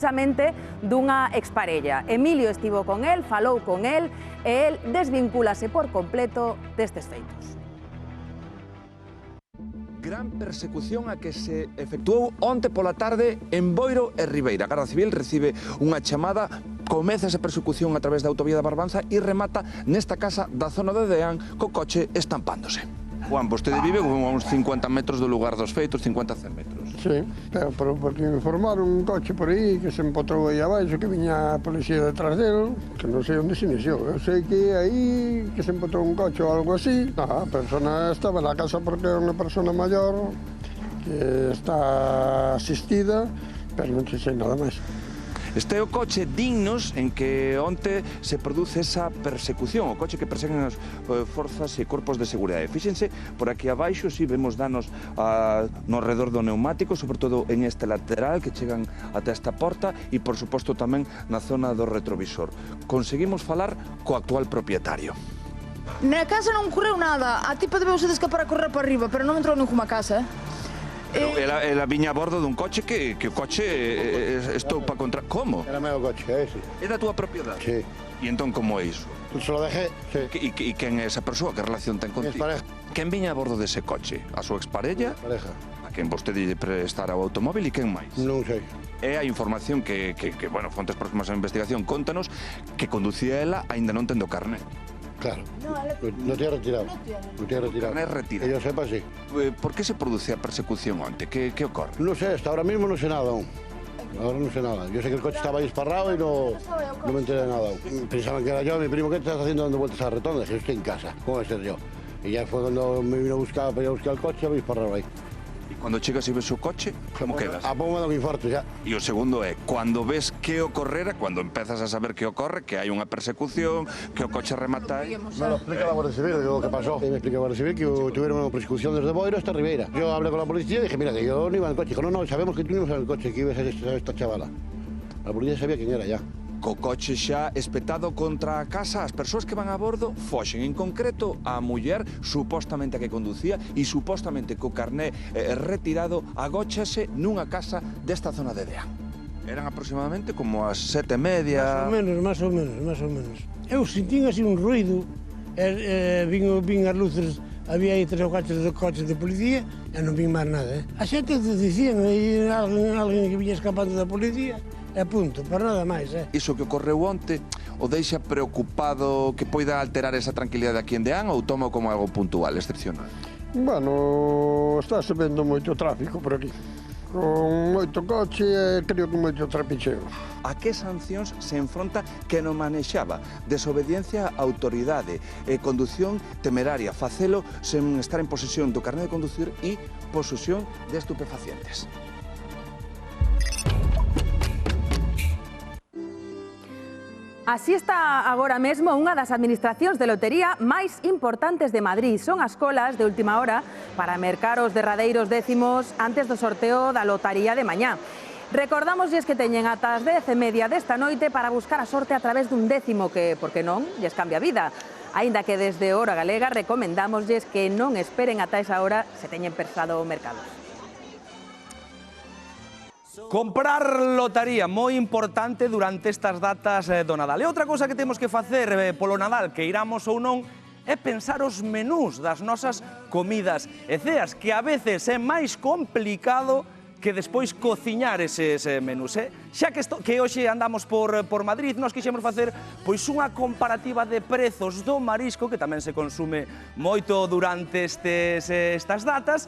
precisamente dunha exparella. Emilio estivo con el, falou con el e el desvincúlase por completo destes feitos. Gran persecución a que se efectuou onte pola tarde en Boiro e Ribeira. A Garda Civil recibe unha chamada, comeza esa persecución a través da autovía da Barbanza e remata nesta casa da zona de Deán co coche estampándose. Juan, vostede vive a uns 50 metros do lugar dos feitos, 50-100 metros. Sí, pero porque me informaron un coche por aí que se empotrou aí abaixo, que viña a policía detrás dele, que non sei onde se iniciou. Eu sei que aí que se empotrou un coche ou algo así. A persona estaba na casa porque é unha persona maior que está asistida, pero non sei nada máis. Este é o coche Dignos en que onte se produce esa persecución, o coche que perseguen as forzas e corpos de seguridade. Fíxense, por aquí abaixo si vemos danos no redor do neumático, sobre todo en este lateral que chegan até esta porta e, por suposto, tamén na zona do retrovisor. Conseguimos falar co actual propietario. Na casa non ocorreu nada. A tipa debeuse de escapar a correr para arriba, pero non entrou ninguna casa, Pero ela viña a bordo dun coche que o coche estou para contra... Como? Era meu coche, ese. É da túa propiedade? Sí. E entón como é iso? Pues se lo dejé, sí. E quen é esa persoa? Que relación ten contigo? Mi expareja. Quen viña a bordo dese coche? A súa exparella? Pareja. A quen vostede lle prestara o automóvil e quen máis? Non sei. É a información que bueno, fontes próximas a investigación contanos que conducía ela aínda non tendo carné. Claro. No te ha retirado. No te ha retirado. Carné retirado. Que yo sepa, sí. Por que se produce a persecución onte? Que ocorre? No sé, hasta ahora mismo no sé nada aún. Ahora no sé nada. Yo sé que el coche estaba disparado y no me enteré de nada aún. Pensaban que era yo, mi primo, ¿qué estás haciendo dando vueltas a la rotonda? Que yo estoy en casa. ¿Cómo va a ser yo? Y ya fue cuando me vino a buscar, para ir a buscar el coche, me dispararon ahí. Cando chegas e ves o coche, como quedas? A pouco me dá un infarto ya. E o segundo é, cando ves que ocorrera, cando empezas a saber que ocorre, que hai unha persecución, que o coche remata aí... Me lo explica la Guardia Civil, lo que pasó. Me explica la Guardia Civil que tuvieron una persecución desde Boiro hasta Ribeira. Yo hablé con la policía y dije, mira, que yo no iba en el coche. Dijo, no, sabemos que tú no ibas en el coche, que ibas a esta chavala. La policía sabía quién era ya. Co coche xa espetado contra a casa, as persoas que van a bordo foxen, en concreto a muller supostamente a que conducía e supostamente co carné retirado agóchase nunha casa desta zona de Deán. Eran aproximadamente como as 7:30... Más ou menos. Eu sentín así un ruido, vin as luces, había aí 3 ou 4 coches de policía e non vin máis nada. A xente dicían, alguén que viña escapando da policía, e punto, para nada máis. Iso que ocorreu onte o deixa preocupado que poida alterar esa tranquilidade aquí en Deán ou toma como algo puntual, excepcional? Bueno, estáse vendo moito tráfico por aquí. Con moito coche e creo que moito trapicheo. A que sancións se enfronta que non manexaba? Desobediencia á autoridade, condución temeraria, facelo sen estar en posesión do carné de conducir e posesión de estupefacientes. Así está agora mesmo unha das administracións de lotería máis importantes de Madrid. Son as colas de última hora para mercar os derradeiros décimos antes do sorteo da lotaría de mañá. Recordamosles que teñen ata as 10:30 desta noite para buscar a sorte a través dun décimo que, por que non, lles cambia a vida. Aínda que desde Hora Galega recomendámosles que non esperen ata esa hora se teñen pensado mercados. Comprar lotaría, moi importante durante estas datas do Nadal. E outra cousa que temos que facer polo Nadal, que iramos ou non, é pensar os menús das nosas comidas e ceas, que a veces é máis complicado que despois cociñar eses menús. Xa que hoxe andamos por Madrid, nós quixemos facer pois unha comparativa de prezos do marisco, que tamén se consume moito durante estas datas,